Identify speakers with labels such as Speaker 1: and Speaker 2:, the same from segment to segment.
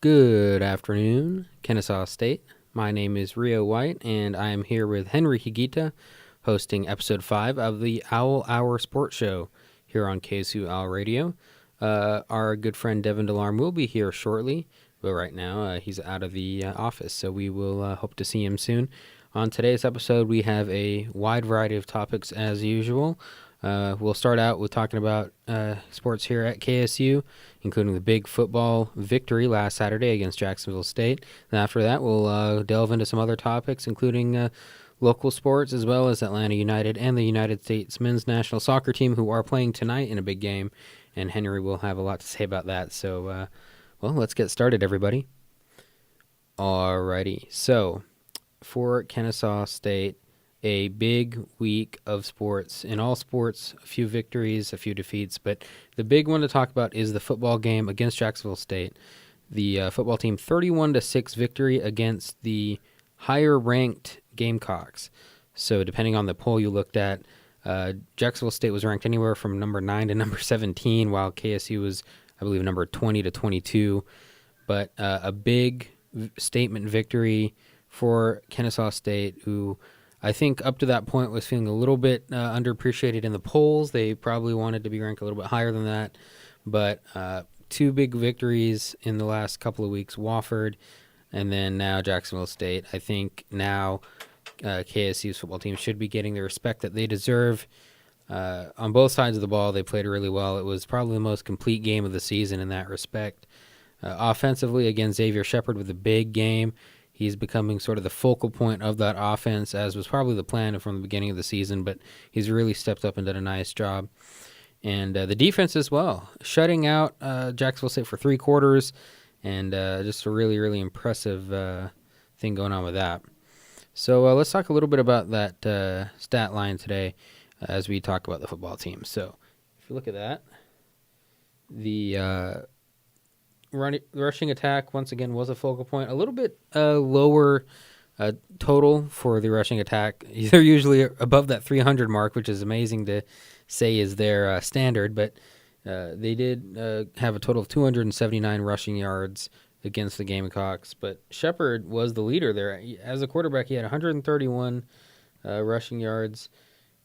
Speaker 1: Good afternoon, Kennesaw State. My name is Rio White, and I am here with Henry Higuita, hosting episode 5 of the Owl Hour Sports Show here on KSU Owl Radio. Our good friend Devon Delarm will be here shortly, but right now he's out of the office, so we will hope to see him soon. On today's episode, we have a wide variety of topics as usual. We'll start out with talking about sports here at KSU, including the big football victory last Saturday against Jacksonville State. And after that, we'll delve into some other topics, including local sports, as well as Atlanta United and the United States men's national soccer team, who are playing tonight in a big game. And Henry will have a lot to say about that. So, let's get started, everybody. Alrighty. So, for Kennesaw State, a big week of sports. In all sports, a few victories, a few defeats, but the big one to talk about is the football game against Jacksonville State. The football team 31-6 victory against the higher-ranked Gamecocks. So depending on the poll you looked at, Jacksonville State was ranked anywhere from number 9 to number 17, while KSU was, I believe, number 20 to 22. But a big statement victory for Kennesaw State, who I think up to that point was feeling a little bit underappreciated in the polls. They probably wanted to be ranked a little bit higher than that. But two big victories in the last couple of weeks, Wofford and then now Jacksonville State. I think now KSU's football team should be getting the respect that they deserve. On both sides of the ball, they played really well. It was probably the most complete game of the season in that respect. Offensively, again, Xavier Shepard with a big game. He's becoming sort of the focal point of that offense, as was probably the plan from the beginning of the season, but he's really stepped up and done a nice job. And the defense as well, shutting out Jacksonville State for 3 quarters, and just a really, really impressive thing going on with that. So let's talk a little bit about that stat line today as we talk about the football team. So if you look at that, the rushing attack, once again, was a focal point. A little bit lower total for the rushing attack. They're usually above that 300 mark, which is amazing to say is their standard. But they did have a total of 279 rushing yards against the Gamecocks. But Shepard was the leader there. As a quarterback, he had 131 rushing yards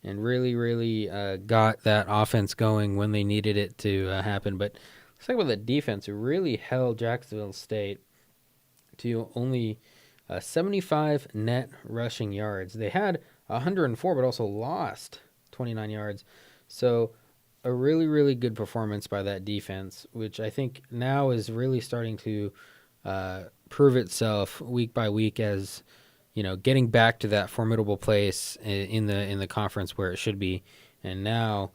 Speaker 1: and really, really got that offense going when they needed it to happen. But let's talk about the defense, who really held Jacksonville State to only 75 net rushing yards. They had 104, but also lost 29 yards. So a really, really good performance by that defense, which I think now is really starting to prove itself week by week as, getting back to that formidable place in the conference where it should be. And now,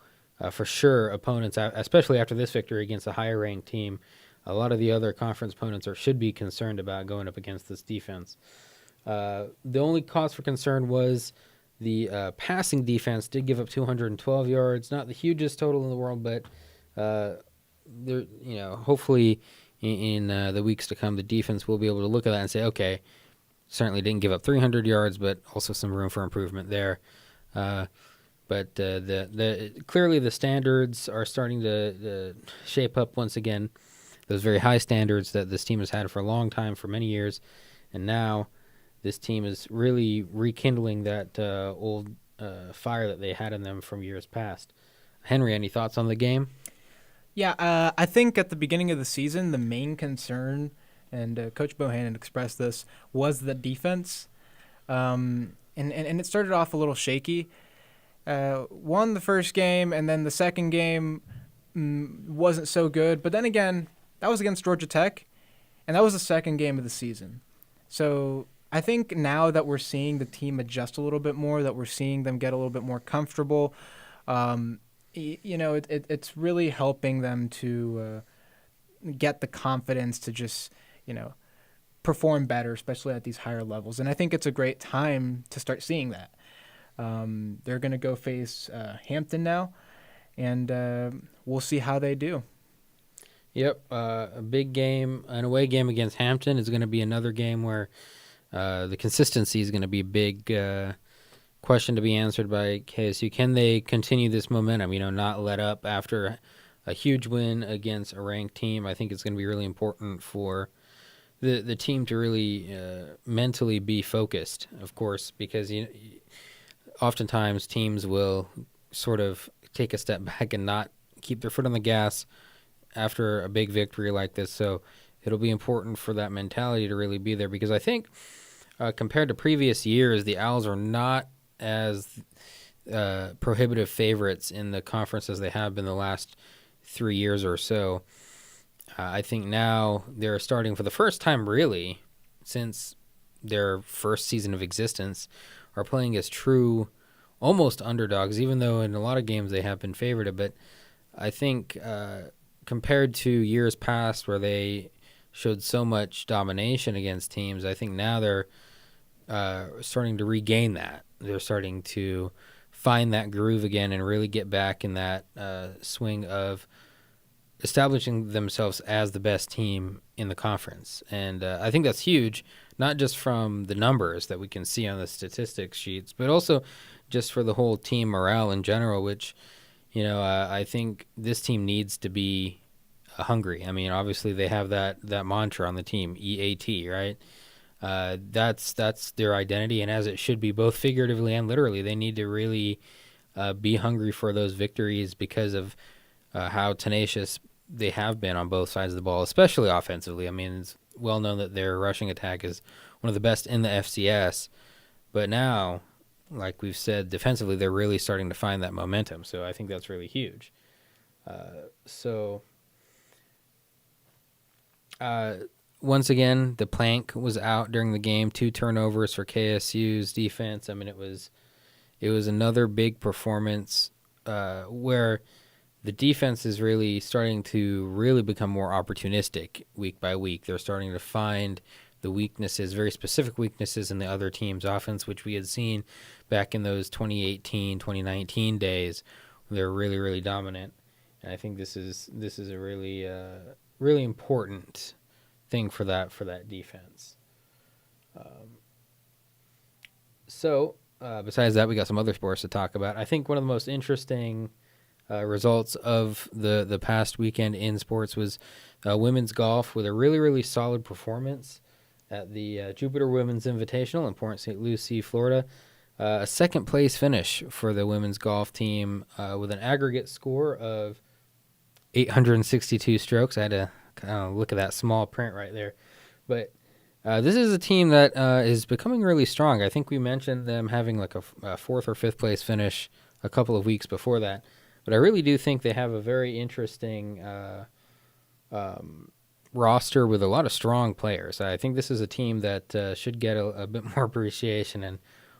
Speaker 1: for sure, opponents, especially after this victory against a higher-ranked team, a lot of the other conference opponents should be concerned about going up against this defense. The only cause for concern was the passing defense did give up 212 yards, not the hugest total in the world, but hopefully in the weeks to come, the defense will be able to look at that and say, okay, certainly didn't give up 300 yards, but also some room for improvement there. But clearly the standards are starting to shape up once again, those very high standards that this team has had for a long time, for many years. And now this team is really rekindling that old fire that they had in them from years past. Henry, any thoughts on the game?
Speaker 2: Yeah, I think at the beginning of the season, the main concern, and Coach Bohannon expressed this, was the defense. And it started off a little shaky. Won the first game, and then the second game wasn't so good. But then again, that was against Georgia Tech, and that was the second game of the season. So I think now that we're seeing the team adjust a little bit more, that we're seeing them get a little bit more comfortable, it's really helping them to get the confidence to just, perform better, especially at these higher levels. And I think it's a great time to start seeing that. They're going to go face Hampton now, and we'll see how they do.
Speaker 1: Yep, a big game, an away game against Hampton is going to be another game where the consistency is going to be a big question to be answered by KSU. Can they continue this momentum, not let up after a huge win against a ranked team? I think it's going to be really important for the team to really mentally be focused, of course, because oftentimes teams will sort of take a step back and not keep their foot on the gas after a big victory like this. So it'll be important for that mentality to really be there, because I think compared to previous years, the Owls are not as prohibitive favorites in the conference as they have been the last 3 years or so. I think now they're starting for the first time really since their first season of existence, are playing as true almost underdogs, even though in a lot of games they have been favored. But I think compared to years past where they showed so much domination against teams, I think now they're starting to regain that. They're starting to find that groove again and really get back in that swing of establishing themselves as the best team in the conference. And I think that's huge, not just from the numbers that we can see on the statistics sheets, but also just for the whole team morale in general, which, I think this team needs to be hungry. I mean, obviously they have that mantra on the team, EAT, right? That's their identity, and as it should be, both figuratively and literally. They need to really be hungry for those victories because of how tenacious they have been on both sides of the ball, especially offensively. I mean, it's well known that their rushing attack is one of the best in the FCS, but now, like we've said, defensively they're really starting to find that momentum. So I think that's really huge. Once again, the plank was out during the game. 2 turnovers for KSU's defense. I mean, it was another big performance where the defense is really starting to really become more opportunistic week by week. They're starting to find the weaknesses, very specific weaknesses in the other team's offense, which we had seen back in those 2018, 2019 days when they were really, really dominant. And I think this is a really really important thing for that defense. Besides that, we got some other sports to talk about. I think one of the most interesting results of the past weekend in sports was women's golf, with a really, really solid performance at the Jupiter Women's Invitational in Port St. Lucie, Florida. A second-place finish for the women's golf team with an aggregate score of 862 strokes. I had to kind of look at that small print right there. But this is a team that is becoming really strong. I think we mentioned them having like a fourth or fifth place finish a couple of weeks before that. But I really do think they have a very interesting roster with a lot of strong players. I think this is a team that should get a bit more appreciation, and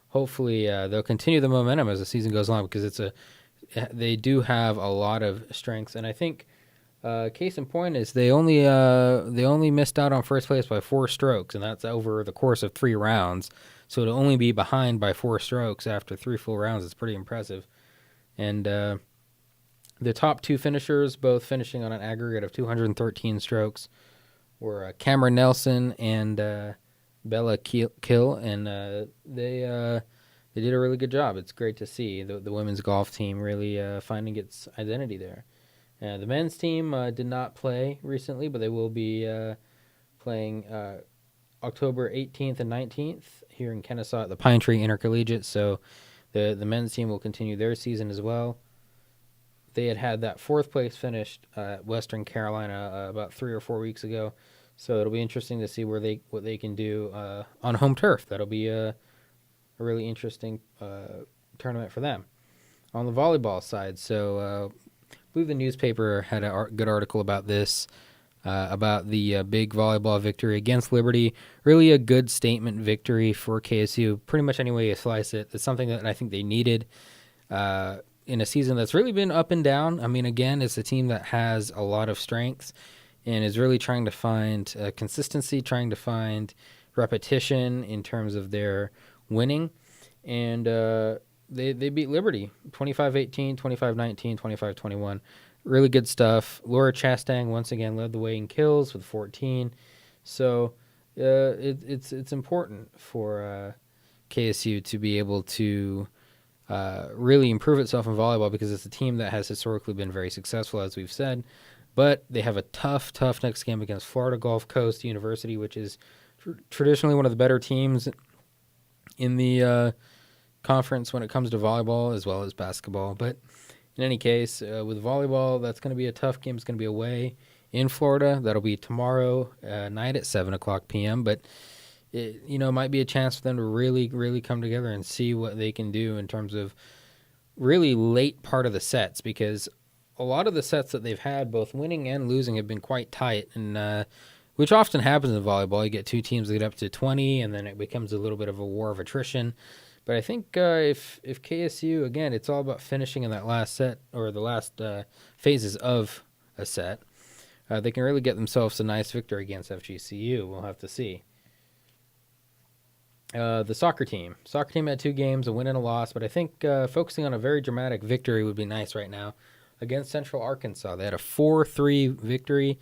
Speaker 1: hopefully they'll continue the momentum as the season goes on, because they do have a lot of strengths. And I think case in point is they only missed out on first place by 4 strokes, and that's over the course of 3 rounds. So to only be behind by 4 strokes after 3 full rounds is pretty impressive. And the top 2 finishers, both finishing on an aggregate of 213 strokes, were Cameron Nelson and Bella Kill, and they did a really good job. It's great to see the women's golf team really finding its identity there. The men's team did not play recently, but they will be playing October 18th and 19th here in Kennesaw at the Pine Tree Intercollegiate. So the men's team will continue their season as well. They had that 4th place finished at Western Carolina about 3 or 4 weeks ago. So it'll be interesting to see what they can do on home turf. That'll be a really interesting tournament for them. On the volleyball side, so I believe the newspaper had a good article about this, about the big volleyball victory against Liberty. Really a good statement victory for KSU, pretty much any way you slice it. It's something that I think they needed in a season that's really been up and down. I mean, again, it's a team that has a lot of strengths and is really trying to find consistency, trying to find repetition in terms of their winning. And they beat Liberty 25-18, 25-19, 25-21. Really good stuff. Laura Chastang once again led the way in kills with 14. So it's important for KSU to be able to really improve itself in volleyball, because it's a team that has historically been very successful, as we've said. But they have a tough next game against Florida Gulf Coast University, which is traditionally one of the better teams in the conference when it comes to volleyball as well as basketball. But in any case, with volleyball, that's going to be a tough game. It's going to be away in Florida. That'll be tomorrow night at 7 o'clock p.m. But it might be a chance for them to really come together and see what they can do in terms of really late part of the sets, because a lot of the sets that they've had, both winning and losing, have been quite tight, and which often happens in volleyball. You get two teams that get up to 20, and then it becomes a little bit of a war of attrition. But I think if KSU, again, it's all about finishing in that last set or the last phases of a set, they can really get themselves a nice victory against FGCU. We'll have to see. The soccer team had 2 games, a win and a loss, but I think focusing on a very dramatic victory would be nice right now against Central Arkansas. They had a 4-3 victory.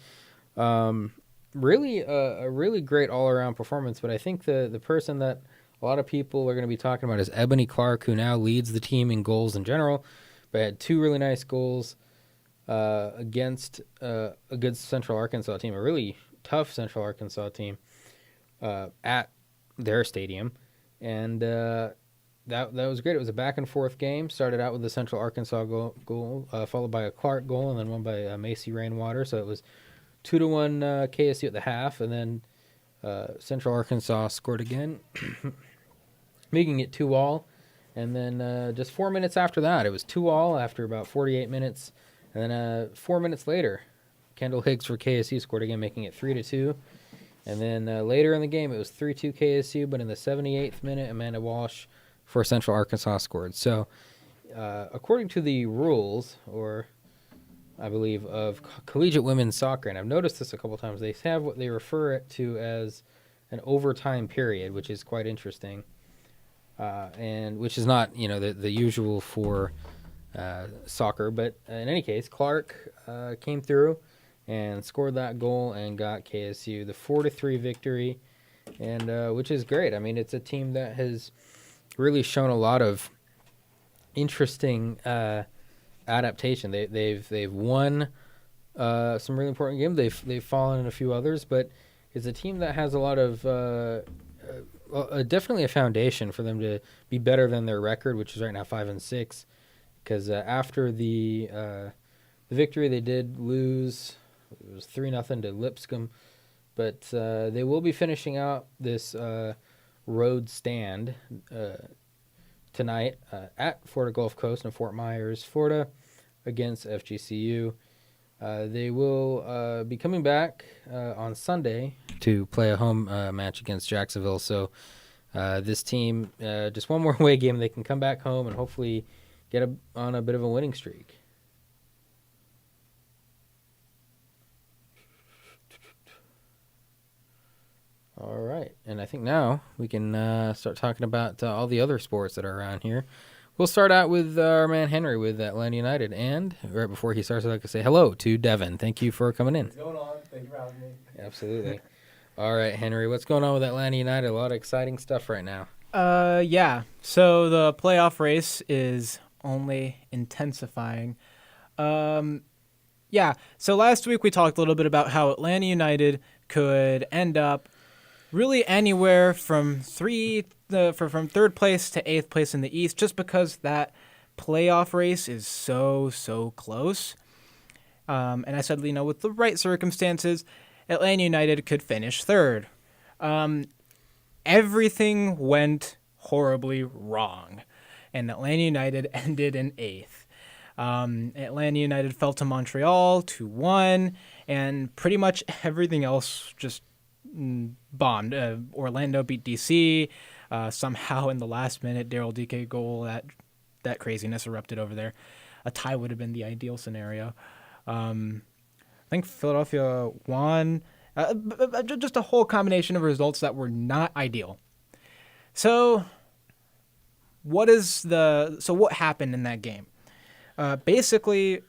Speaker 1: Really a really great all-around performance, but I think the person that a lot of people are going to be talking about is Ebony Clark, who now leads the team in goals in general, but had 2 really nice goals against a good Central Arkansas team, a really tough Central Arkansas team at their stadium, and that was great. It was a back-and-forth game. Started out with the Central Arkansas goal followed by a Clark goal, and then one by Macy Rainwater, so it was 2-1 KSU at the half, and then Central Arkansas scored again, making it 2-2. And then just 4 minutes after that, it was 2-2 after about 48 minutes. And then 4 minutes later, Kendall Higgs for KSU scored again, making it 3-2. And then later in the game, it was 3-2 KSU, but in the 78th minute, Amanda Walsh for Central Arkansas scored. So according to the rules, or I believe, of collegiate women's soccer, and I've noticed this a couple times, they have what they refer it to as an overtime period, which is quite interesting, and which is not the usual for soccer. But in any case, Clark came through and scored that goal and got KSU the 4-3 victory, and which is great. I mean, it's a team that has really shown a lot of interesting adaptation. They've won some really important games. They've fallen in a few others, but it's a team that has a lot of definitely a foundation for them to be better than their record, which is right now 5-6. Because after the victory, they did lose. It was 3-0 to Lipscomb, but they will be finishing out this road stand tonight at Florida Gulf Coast in Fort Myers, Florida, against FGCU. They will be coming back on Sunday to play a home match against Jacksonville. So this team, just one more away game, they can come back home and hopefully get on a bit of a winning streak. All right, and I think now we can start talking about all the other sports that are around here. We'll start out with our man Henry with Atlanta United, and right before he starts, I'd like to say hello to Devon. Thank you for coming in.
Speaker 3: What's going on? Thank you for having me.
Speaker 1: Absolutely. All right, Henry, what's going on with Atlanta United? A lot of exciting stuff right now.
Speaker 2: Yeah. So the playoff race is only intensifying. Yeah. So last week we talked a little bit about how Atlanta United could end up really anywhere from from third place to eighth place in the East, just because that playoff race is so close. And I said, with the right circumstances, Atlanta United could finish third. Everything went horribly wrong, and Atlanta United ended in eighth. Atlanta United fell to Montreal 2-1, and pretty much everything else just bombed. Orlando beat DC. Somehow in the last minute, Daryl DK goal, that craziness erupted over there. A tie would have been the ideal scenario. I think Philadelphia won. Just a whole combination of results that were not ideal. So what happened in that game? Basically,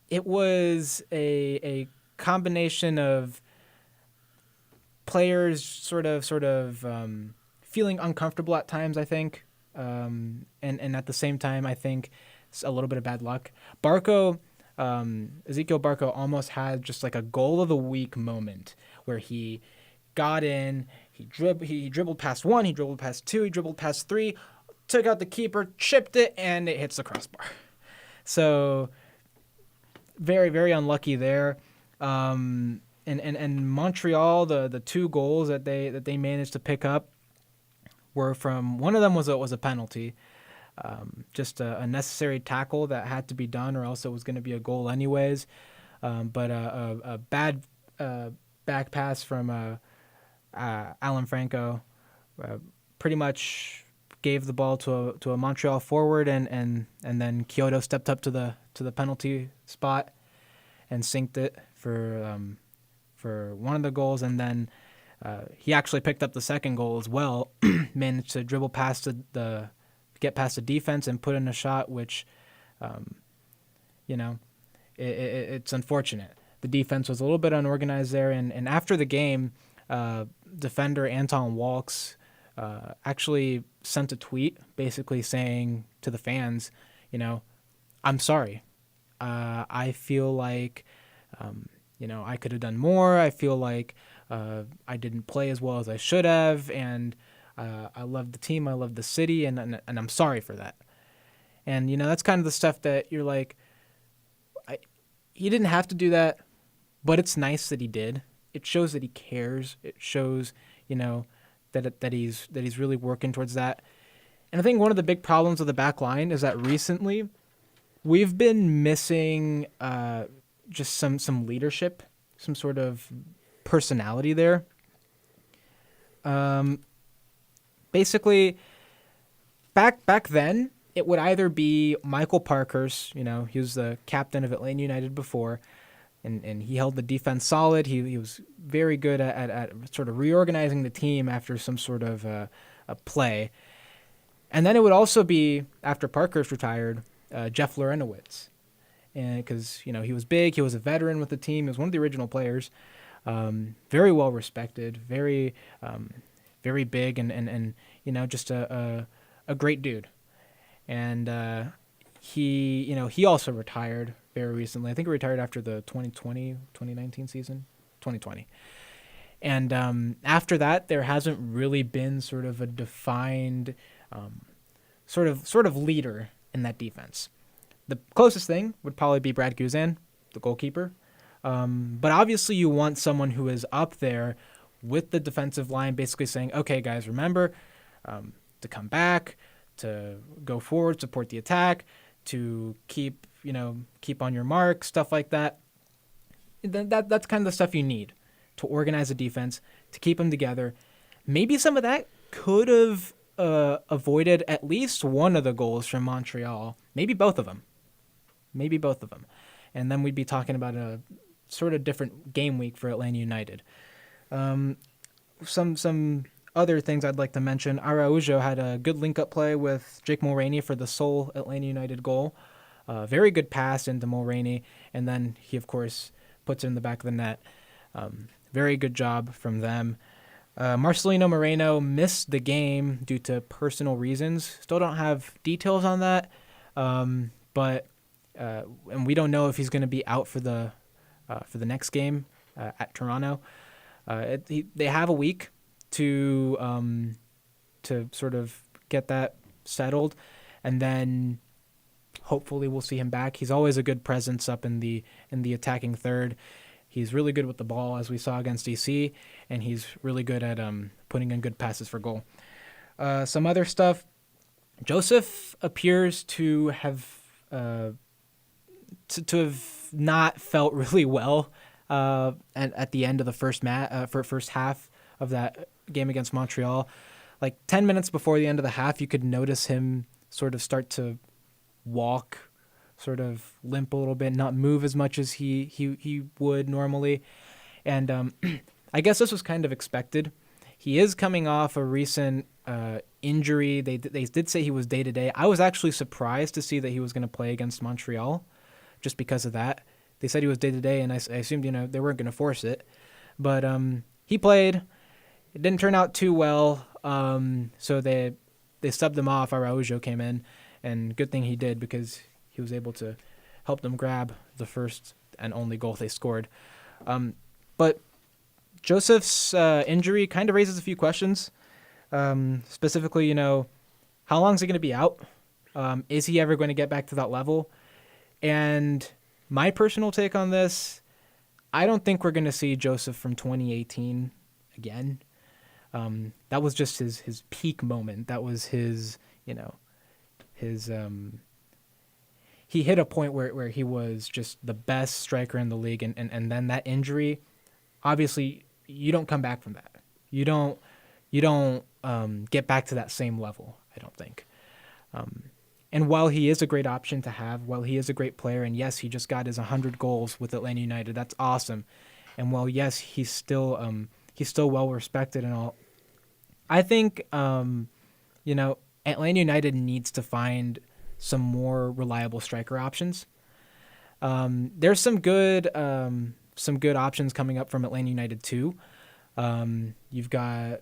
Speaker 2: it was a combination of players sort of feeling uncomfortable at times, I think, and at the same time, I think it's a little bit of bad luck. Barco Ezekiel Barco almost had just like a goal of the week moment where he got in, he dribbled past one, he dribbled past two, he dribbled past three, took out the keeper, chipped it, and it hits the crossbar. So very, very unlucky there. And Montreal, the two goals that they managed to pick up were from, one of them was a penalty. Just a necessary tackle that had to be done, or else it was going to be a goal anyways. But a bad back pass from Alan Franco pretty much gave the ball to a Montreal forward, and then Kyoto stepped up to the penalty spot and sinked it for one of the goals, and then he actually picked up the second goal as well. Managed to dribble past get past the defense and put in a shot, which, it's unfortunate. The defense was a little bit unorganized there, and after the game, defender Anton Walks actually sent a tweet basically saying to the fans, I'm sorry. I feel like, I could have done more. I feel like I didn't play as well as I should have, and I love the team, I love the city, and I'm sorry for that. And that's kind of the stuff that you're like, he didn't have to do that, but it's nice that he did. It shows that he cares. It shows, that he's really working towards that. And I think one of the big problems of the back line is that recently we've been missing just some leadership, some sort of personality there. Basically, back then, it would either be Michael Parkhurst, he was the captain of Atlanta United before, and he held the defense solid. He was very good at sort of reorganizing the team after some sort of a play. And then it would also be, after Parkhurst retired, Jeff Lorenowitz. And because, he was big, he was a veteran with the team, he was one of the original players, very well respected, very very big, and just a great dude. And he also retired very recently. I think he retired after the 2019 season, 2020. And after that, there hasn't really been sort of a defined sort of leader in that defense. The closest thing would probably be Brad Guzan, the goalkeeper. But obviously you want someone who is up there with the defensive line, basically saying, okay, guys, remember to come back, to go forward, support the attack, to keep on your mark, stuff like that. That's kind of the stuff you need to organize a defense, to keep them together. Maybe some of that could have avoided at least one of the goals from Montreal, maybe both of them. And then we'd be talking about a sort of different game week for Atlanta United. Some other things I'd like to mention. Araujo had a good link-up play with Jake Mulroney for the sole Atlanta United goal. Very good pass into Mulroney, and then he, of course, puts it in the back of the net. Very good job from them. Marcelino Moreno missed the game due to personal reasons. Still don't have details on that, but and we don't know if he's going to be out for the next game at Toronto. They have a week to sort of get that settled, and then hopefully we'll see him back. He's always a good presence up in the attacking third. He's really good with the ball, as we saw against DC, and he's really good at putting in good passes for goal. Some other stuff. Joseph appears to have to have not felt really well at the end of the first half of that game against Montreal. Like 10 minutes before the end of the half, you could notice him sort of start to walk, sort of limp a little bit, not move as much as he would normally. And I guess this was kind of expected. He is coming off a recent injury. They did say he was day-to-day. I was actually surprised to see that he was going to play against Montreal just because of that. They said he was day-to-day, and I assumed they weren't going to force it. But he played. It didn't turn out too well, so they subbed him off. Araujo came in, and good thing he did because he was able to helped them grab the first and only goal they scored. But Joseph's injury kind of raises a few questions. Specifically, how long is he going to be out? Is he ever going to get back to that level? And my personal take on this, I don't think we're going to see Joseph from 2018 again. That was just his peak moment. That was his he hit a point where he was just the best striker in the league. And then that injury, obviously you don't come back from that. You don't get back to that same level, I don't think. And while he is a great option to have, while he is a great player, and yes, he just got his 100 goals with Atlanta United, that's awesome. And while yes, he's still well respected and all, I think Atlanta United needs to find some more reliable striker options. There's some good options coming up from Atlanta United too. You've got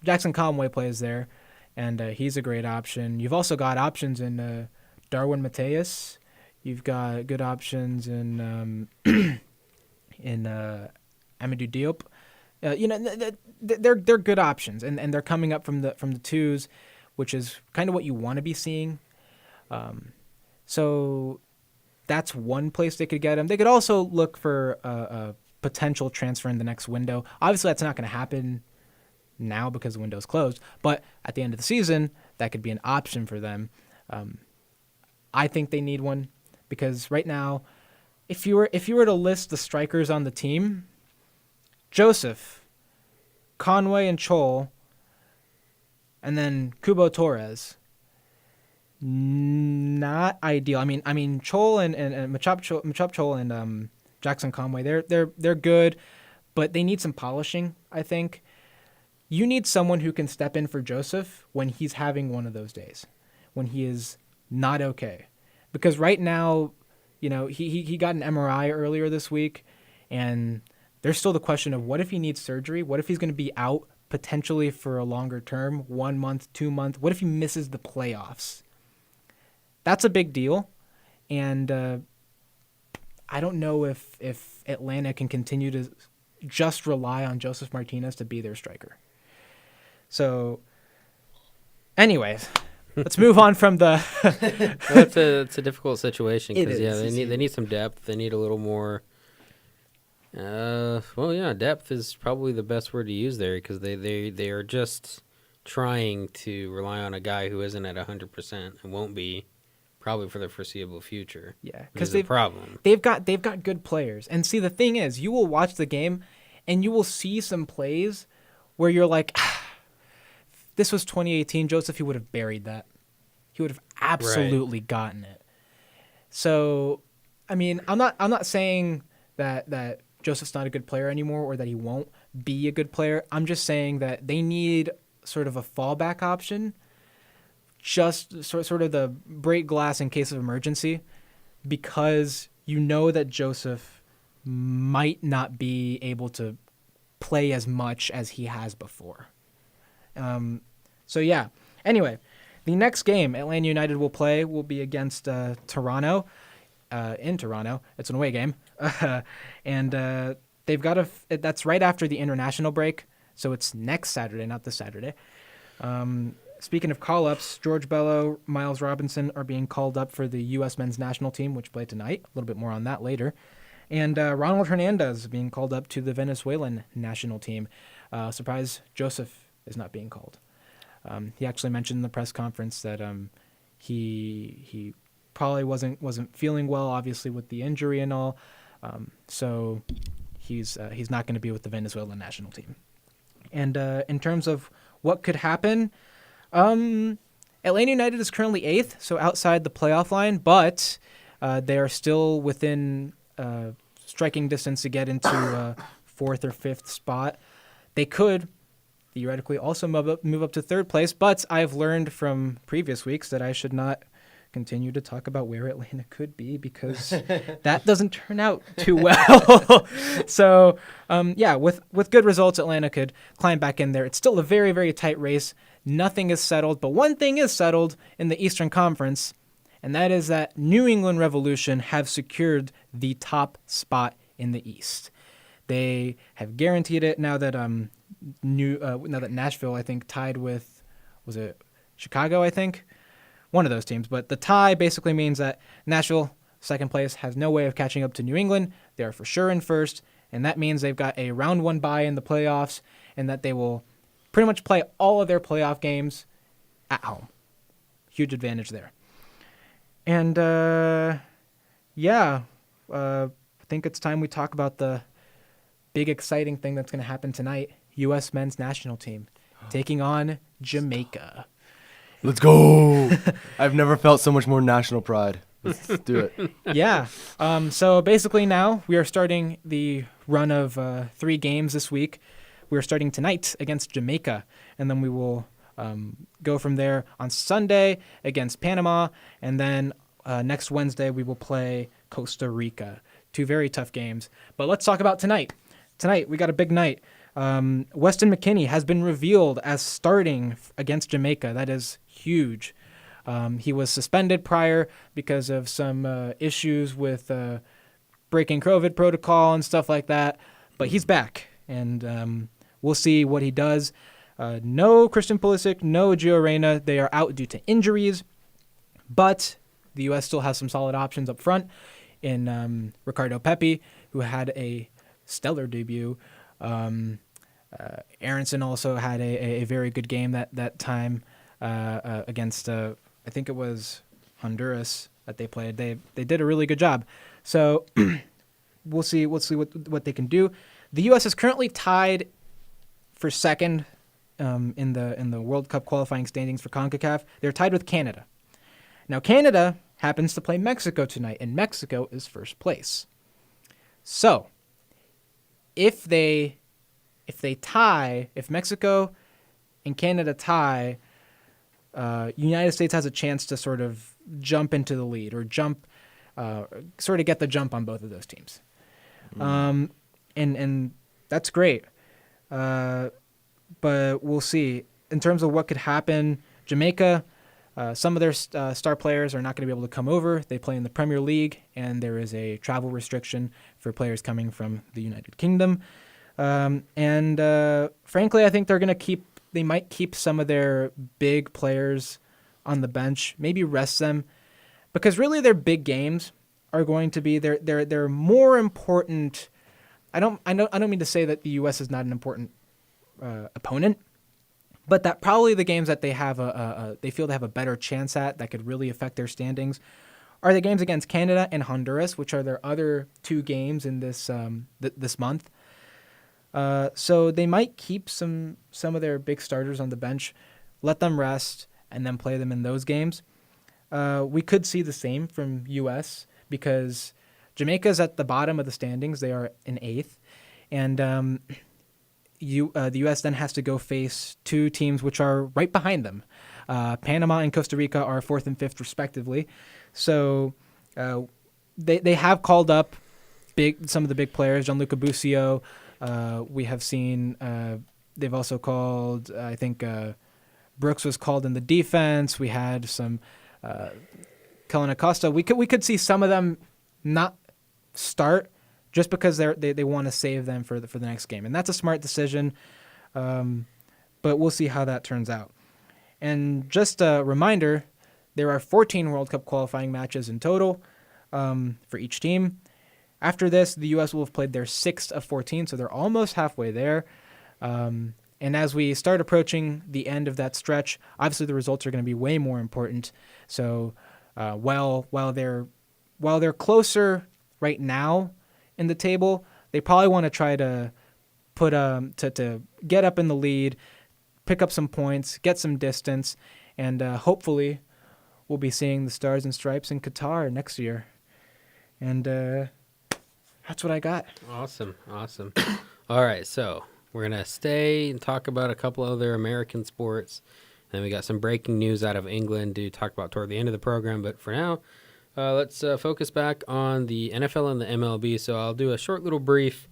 Speaker 2: Jackson Conway plays there, and he's a great option. You've also got options in Darwin Mateus. You've got good options in Amadou Diop. They're good options, and they're coming up from the twos, which is kind of what you want to be seeing. So that's one place they could get him. They could also look for a potential transfer in the next window. Obviously, that's not going to happen now because the window's closed, but at the end of the season, that could be an option for them. I think they need one because right now, if you were to list the strikers on the team, Joseph, Conway, and Chol, and then Kubo Torres, not ideal. I mean, Chol and Machop Chol and Jackson Conway, they're good, but they need some polishing, I think. You need someone who can step in for Joseph when he's having one of those days, when he is not okay. Because right now, he got an MRI earlier this week, and there's still the question of what if he needs surgery? What if he's going to be out potentially for a longer term, 1 month, 2 months? What if he misses the playoffs? That's a big deal, and I don't know if Atlanta can continue to just rely on Joseph Martinez to be their striker. So, anyways, let's move on from the.
Speaker 1: It's a difficult situation because they need some depth. They need a little more. Depth is probably the best word to use there because they are just trying to rely on a guy who isn't at 100% and won't be probably for the foreseeable future.
Speaker 2: Yeah, because
Speaker 1: they've problem.
Speaker 2: They've got good players, and see the thing is, you will watch the game, and you will see some plays where you're like. This was 2018. Joseph, he would have buried that. He would have absolutely gotten it. So, I mean, I'm not saying that Joseph's not a good player anymore or that he won't be a good player. I'm just saying that they need sort of a fallback option, just sort of the break glass in case of emergency, because you know that Joseph might not be able to play as much as he has before. Anyway, the next game Atlanta United will play will be against Toronto in Toronto. It's an away game. And they've got that's right after the international break. So it's next Saturday, not this Saturday. Speaking of call-ups, George Bello, Miles Robinson are being called up for the U.S. men's national team, which play tonight. A little bit more on that later. And Ronald Hernandez being called up to the Venezuelan national team. Surprise, Joseph is not being called. He actually mentioned in the press conference that he probably wasn't feeling well, obviously with the injury and all. So he's not going to be with the Venezuelan national team. And in terms of what could happen, Atlanta United is currently 8th, so outside the playoff line, but they are still within striking distance to get into 4th or 5th spot. They could theoretically also move up to 3rd place, but I've learned from previous weeks that I should not continue to talk about where Atlanta could be because that doesn't turn out too well. So, with good results, Atlanta could climb back in there. It's still a very, very tight race. Nothing is settled, but one thing is settled in the Eastern Conference, and that is that New England Revolution have secured the top spot in the East. They have guaranteed it now that now that Nashville, I think, tied with, was it Chicago, I think? One of those teams. But the tie basically means that Nashville, second place, has no way of catching up to New England. They are for sure in first, and that means they've got a round one bye in the playoffs, and that they will pretty much play all of their playoff games at home. Huge advantage there. And, I think it's time we talk about the big exciting thing that's going to happen tonight. U.S. men's national team taking on Jamaica.
Speaker 3: Let's go. I've never felt so much more national pride. Let's do it.
Speaker 2: Yeah. So basically now we are starting the run of 3 games this week. We're starting tonight against Jamaica, and then we will go from there on Sunday against Panama, and then next Wednesday we will play Costa Rica. 2 very tough games. But let's talk about tonight. Tonight we got a big night. Weston McKennie has been revealed as starting against Jamaica. That is huge. He was suspended prior because of some issues with breaking COVID protocol and stuff like that. But he's back, and we'll see what he does. No Christian Pulisic, no Gio Reyna. They are out due to injuries. But the U.S. still has some solid options up front in Ricardo Pepi, who had a stellar debut. Aronson also had a very good game that time against I think it was Honduras that they played. They did a really good job. So we'll see what they can do. The U.S. is currently tied for second in the World Cup qualifying standings for CONCACAF. They're tied with Canada. Now Canada happens to play Mexico tonight, and Mexico is first place. So if Mexico and Canada tie, United States has a chance to sort of jump into the lead or sort of get the jump on both of those teams. And that's great. But we'll see. In terms of what could happen, Jamaica, some of their star players are not going to be able to come over. They play in the Premier League, and there is a travel restriction for players coming from the United Kingdom. Frankly, I think they might keep some of their big players on the bench, maybe rest them, because really their big games are going to be they're more important. I don't mean to say that the U.S. is not an important opponent, but that probably the games that they have they feel they have a better chance at that could really affect their standings are the games against Canada and Honduras, which are their other 2 games in this this month. So they might keep some of their big starters on the bench, let them rest, and then play them in those games. We could see the same from U.S. because Jamaica's at the bottom of the standings. They are in 8th. And the U.S. then has to go face 2 teams which are right behind them. Panama and Costa Rica are 4th and 5th respectively. So they have called up some of the big players, Gianluca Busio. We have seen they've also called, I think Brooks was called in the defense. We had some Kellen Acosta. We could see some of them not start just because they want to save them for the next game, and that's a smart decision. But we'll see how that turns out. And just a reminder, there are 14 World Cup qualifying matches in total for each team. After this, the U.S. will have played their 6th of 14, so they're almost halfway there. And as we start approaching the end of that stretch, obviously the results are going to be way more important. So while they're closer right now in the table, they probably want to try to put to get up in the lead, pick up some points, get some distance, and hopefully we'll be seeing the Stars and Stripes in Qatar next year. And that's what I got.
Speaker 1: Awesome. All right, so we're going to stay and talk about a couple other American sports. And then we got some breaking news out of England to talk about toward the end of the program. But for now, let's focus back on the NFL and the MLB. So I'll do a short little brief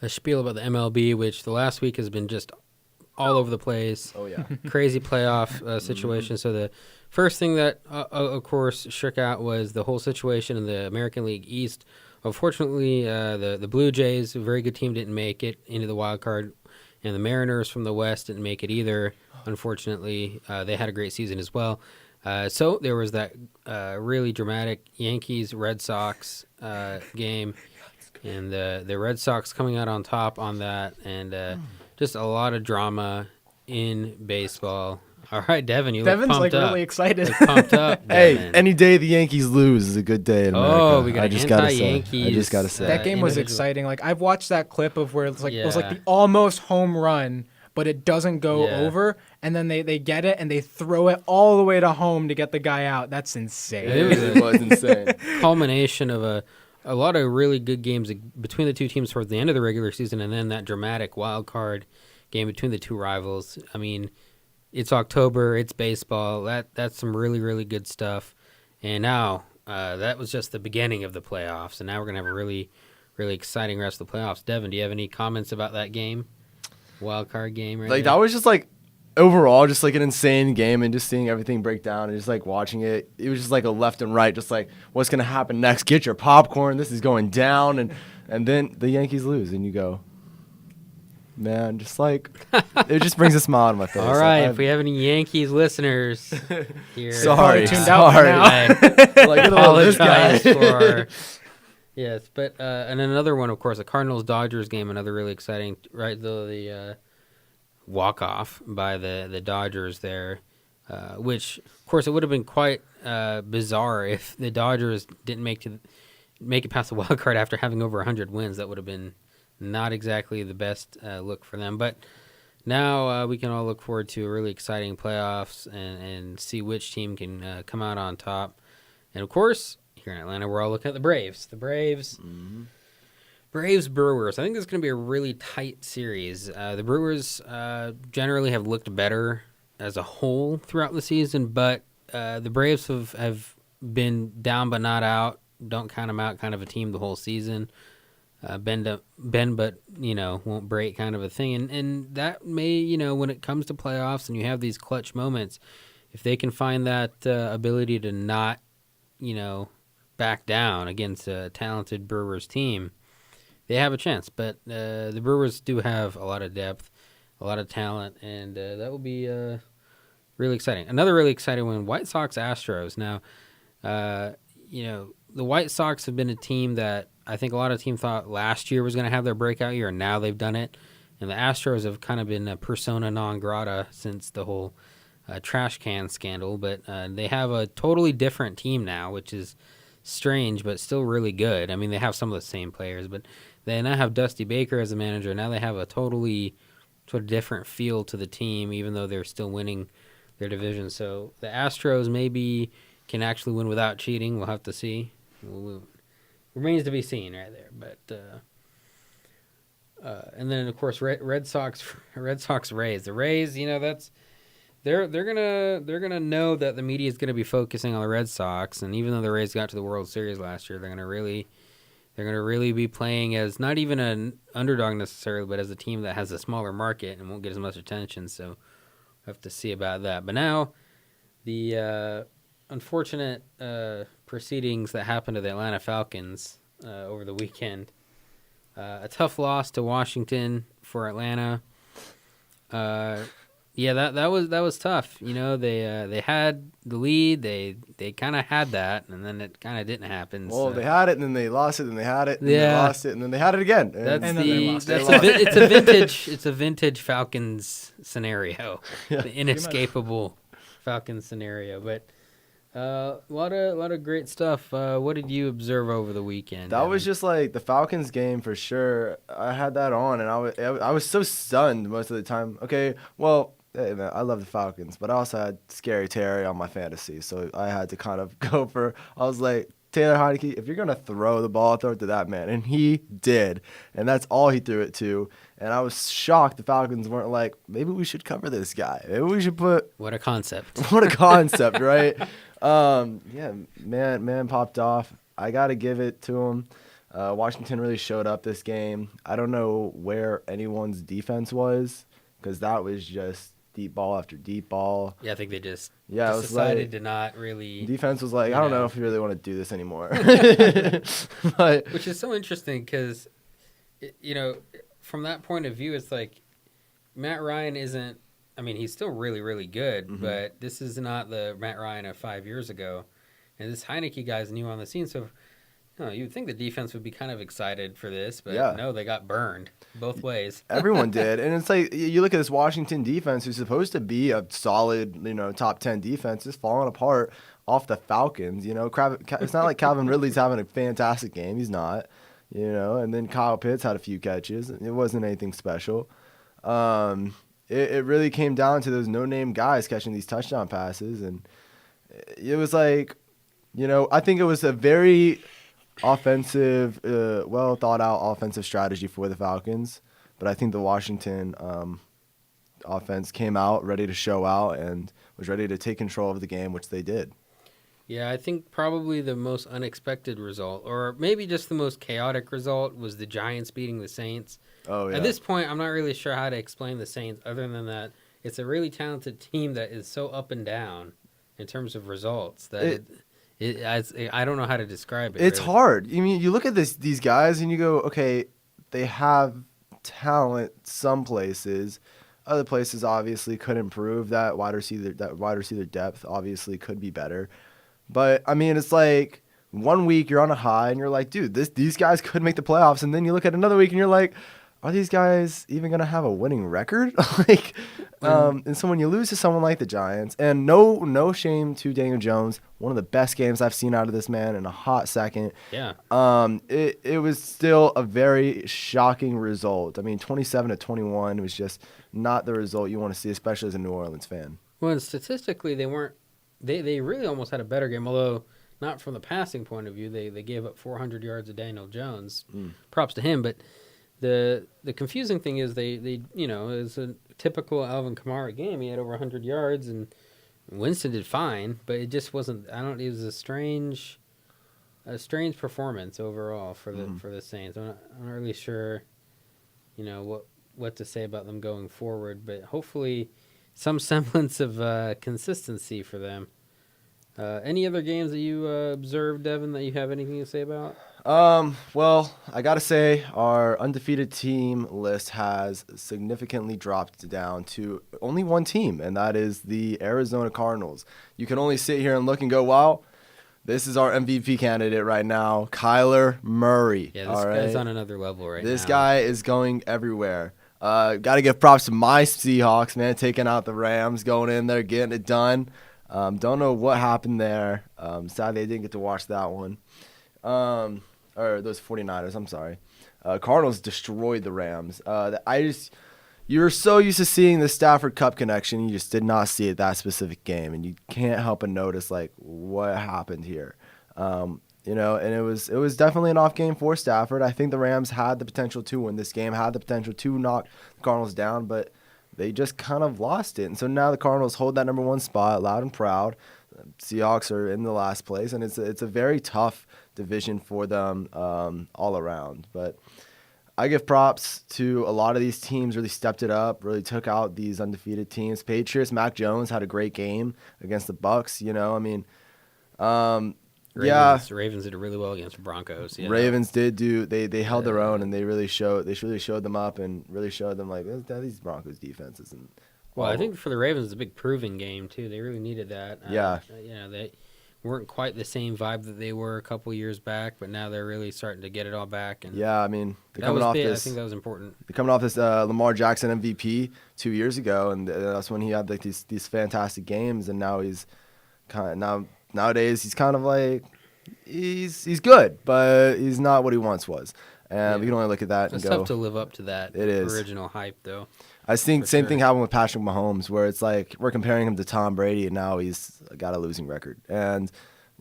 Speaker 1: spiel about the MLB, which the last week has been just all over the place.
Speaker 3: Oh yeah.
Speaker 1: Crazy playoff situation. So the first thing that, of course, shook out was the whole situation in the American League East. Unfortunately, the Blue Jays, a very good team, didn't make it into the wild card, and the Mariners from the West didn't make it either. Unfortunately, they had a great season as well. So there was that really dramatic Yankees-Red Sox game, and the Red Sox coming out on top on that, and just a lot of drama in baseball. All right, Devon, you look
Speaker 2: Devin's
Speaker 1: pumped
Speaker 2: like
Speaker 1: up.
Speaker 2: really excited.
Speaker 1: Look pumped up,
Speaker 3: Hey,
Speaker 1: Devon.
Speaker 3: any day the Yankees lose is a good day in America.
Speaker 1: Oh, we got
Speaker 3: I just gotta say.
Speaker 1: anti-Yankees.
Speaker 3: I just gotta say.
Speaker 2: That game was
Speaker 1: individual.
Speaker 2: exciting. Like I've watched that clip of where it's like it was like
Speaker 1: Yeah.
Speaker 2: the almost home run, but it doesn't go
Speaker 1: Yeah.
Speaker 2: over, and then they get it and they throw it all the way to home to get the guy out. That's insane.
Speaker 3: It was insane.
Speaker 1: Culmination of a lot of really good games between the two teams towards the end of the regular season, and then that dramatic wild card game between the two rivals. I mean, it's October, it's baseball. That's some really, really good stuff. And now that was just the beginning of the playoffs, and now we're gonna have a really, really exciting rest of the playoffs. Devin, do you have any comments about that game, wild card game? Right
Speaker 3: Like
Speaker 1: there?
Speaker 3: that was just like overall just like an insane game, and just seeing everything break down and just like watching it. It was just like a left and right, just like what's gonna happen next. Get your popcorn. This is going down, and then the Yankees lose, and you go, man, just like it just brings a smile on my face.
Speaker 1: All right,
Speaker 3: Like,
Speaker 1: if we have any Yankees listeners here,
Speaker 3: Sorry,
Speaker 2: Probably tuned out by now.
Speaker 1: I
Speaker 3: like, get a load of this guy.
Speaker 1: apologize for. Yes, but and another one, of course, the Cardinals-Dodgers game, another really exciting, right? The walk-off by the Dodgers there, which, of course, it would have been quite bizarre if the Dodgers didn't make it past the wild card after having over 100 wins. That would have been not exactly the best look for them. But now we can all look forward to a really exciting playoffs and see which team can come out on top. And, of course, here in Atlanta, we're all looking at the Braves. The Braves.
Speaker 3: Mhm.
Speaker 1: Braves Brewers. I think this is going to be a really tight series. The Brewers generally have looked better as a whole throughout the season, but the Braves have been down but not out. Don't count them out kind of a team the whole season. Bend but won't break kind of a thing. And that may, when it comes to playoffs and you have these clutch moments, if they can find that ability to not, back down against a talented Brewers team, they have a chance. But the Brewers do have a lot of depth, a lot of talent, and that will be really exciting. Another really exciting one, White Sox Astros. Now, the White Sox have been a team that I think a lot of teams thought last year was going to have their breakout year, and now they've done it. And the Astros have kind of been a persona non grata since the whole trash can scandal. But they have a totally different team now, which is strange, but still really good. I mean, they have some of the same players, but they now have Dusty Baker as a manager. Now they have a totally sort of different feel to the team, even though they're still winning their division. So the Astros maybe can actually win without cheating. We'll have to see. Remains to be seen right there. But and then of course Red Sox Rays. The Rays, they're gonna know that the media is gonna be focusing on the Red Sox, and even though the Rays got to the World Series last year, they're gonna really be playing as not even an underdog necessarily, but as a team that has a smaller market and won't get as much attention. So we'll have to see about that. But now the unfortunate proceedings that happened to the Atlanta Falcons over the weekend. A tough loss to Washington for Atlanta. That was tough. They had the lead. They kind of had that, and then it kind of didn't happen.
Speaker 3: Well,
Speaker 1: so.
Speaker 3: they had it, and then they lost it, and they had it, and they
Speaker 1: Yeah.
Speaker 3: lost it, and then they had it again.
Speaker 1: That's
Speaker 2: And then they lost it.
Speaker 1: it's a vintage Falcons scenario,
Speaker 3: Yeah.
Speaker 1: the inescapable Falcons scenario. But a lot of great stuff. What did you observe over the weekend?
Speaker 3: That was
Speaker 1: Devin?
Speaker 3: just like the Falcons game for sure. I had that on, and I was so stunned most of the time. Okay, well, hey man, I love the Falcons, but I also had Scary Terry on my fantasy, so I had to kind of go for. I was like, Taylor Heineke, if you're gonna throw the ball, throw it to that man, and he did, and that's all he threw it to. And I was shocked the Falcons weren't like, maybe we should cover this guy. Maybe we should put.
Speaker 1: What a concept.
Speaker 3: What a concept, right? Yeah, man popped off. I got to give it to him. Washington really showed up this game. I don't know where anyone's defense was because that was just deep ball after deep ball.
Speaker 1: Yeah, I think they just
Speaker 3: It was
Speaker 1: decided
Speaker 3: like,
Speaker 1: to not really.
Speaker 3: defense was like, I don't know if you really want to do this anymore. But
Speaker 1: Which is so interesting because, from that point of view, it's like Matt Ryan isn't. I mean, he's still really, really good, but this is not the Matt Ryan of 5 years ago. And this Heineke guy's new on the scene, so you'd think the defense would be kind of excited for this, but no, they got burned both ways.
Speaker 3: Everyone did. And it's like, you look at this Washington defense, who's supposed to be a solid, top 10 defense, is falling apart off the Falcons. It's not like Calvin Ridley's having a fantastic game. He's not, and then Kyle Pitts had a few catches. It wasn't anything special. It really came down to those no-name guys catching these touchdown passes. And it was like, I think it was a very offensive, well thought out offensive strategy for the Falcons, but I think the Washington offense came out ready to show out and was ready to take control of the game, which they did.
Speaker 1: Yeah, I think probably the most unexpected result, or maybe just the most chaotic result, was the Giants beating the Saints.
Speaker 3: Oh yeah.
Speaker 1: At this point, I'm not really sure how to explain the Saints other than that it's a really talented team that is so up and down in terms of results that I don't know how to describe it.
Speaker 3: It's
Speaker 1: really
Speaker 3: hard. I mean, you look at these guys and you go, okay, they have talent some places. Other places obviously could improve. That wide receiver depth obviously could be better. But I mean, it's like 1 week you're on a high and you're like, dude, these guys could make the playoffs, and then you look at another week and you're like, are these guys even gonna have a winning record? And so when you lose to someone like the Giants, and no shame to Daniel Jones, one of the best games I've seen out of this man in a hot second.
Speaker 1: Yeah.
Speaker 3: It was still a very shocking result. I mean, 27-21 was just not the result you want to see, especially as a New Orleans fan.
Speaker 1: Well, and statistically, they weren't. They really almost had a better game, although not from the passing point of view. They gave up 400 yards to Daniel Jones. Props to him, but the confusing thing is they it was a typical Alvin Kamara game. He had over 100 yards, and Winston did fine, but it just wasn't. It was a strange performance overall for the Saints. I'm not really sure, what to say about them going forward, but hopefully some semblance of consistency for them. Any other games that you observed, Devon, that you have anything to say about?
Speaker 3: Well, I gotta say our undefeated team list has significantly dropped down to only one team, and that is the Arizona Cardinals. You can only sit here and look and go, wow, this is our MVP candidate right now, Kyler Murray.
Speaker 1: Yeah, this guy's on another level right now.
Speaker 3: This guy is going everywhere. Got to give props to my Seahawks, man, taking out the Rams, going in there, getting it done. Don't know what happened there. Sadly, I didn't get to watch that one. Or those 49ers, I'm sorry. Cardinals destroyed the Rams. You were so used to seeing the Stafford Cup connection, you just did not see it that specific game, and you can't help but notice like what happened here. And it was definitely an off game for Stafford. I think the Rams had the potential to win this game, had the potential to knock the Cardinals down, but they just kind of lost it. And so now the Cardinals hold that number one spot, loud and proud. Seahawks are in the last place, and it's a very tough division for them all around. But I give props to a lot of these teams. Really stepped it up. Really took out these undefeated teams. Patriots, Mac Jones had a great game against the Bucks.
Speaker 1: Ravens did really well against Broncos. Yeah.
Speaker 3: Ravens did do. They held their own, and they really showed them up and really showed them like these Broncos defenses. And
Speaker 1: well, I think for the Ravens, it's a big proving game too. They really needed that. They weren't quite the same vibe that they were a couple years back, but now they're really starting to get it all back. And
Speaker 3: I mean,
Speaker 1: I think that was important.
Speaker 3: They're coming off this Lamar Jackson MVP 2 years ago, and that's when he had like these fantastic games, and now he's nowadays he's kind of like he's good, but he's not what he once was. And we can only look at that and go.
Speaker 1: It's tough to live up to that
Speaker 3: It is.
Speaker 1: original hype, though.
Speaker 3: I think same thing happened with Patrick Mahomes, where it's like we're comparing him to Tom Brady, and now he's got a losing record. And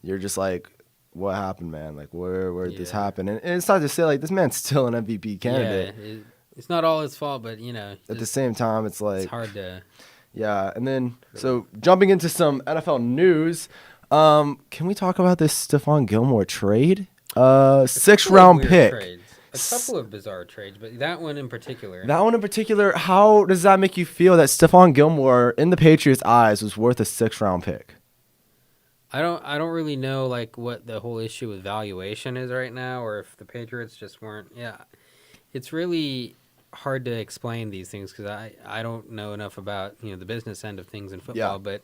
Speaker 3: you're just like, what happened, man? Like, where did this happen? And it's not to say, like, this man's still an MVP candidate.
Speaker 1: Yeah, it's not all his fault, but,
Speaker 3: At the same time, it's like.
Speaker 1: It's hard to.
Speaker 3: Yeah, and then, so jumping into some NFL news, can we talk about this Stephon Gilmore trade? 6th round pick.
Speaker 1: A couple of bizarre trades, but that one in particular.
Speaker 3: That one in particular, how does that make you feel that Stephon Gilmore, in the Patriots' eyes, was worth a 6th-round pick?
Speaker 1: I don't really know like what the whole issue with valuation is right now, or if the Patriots just weren't. Yeah, it's really hard to explain these things because I don't know enough about the business end of things in football.
Speaker 3: Yeah.
Speaker 1: But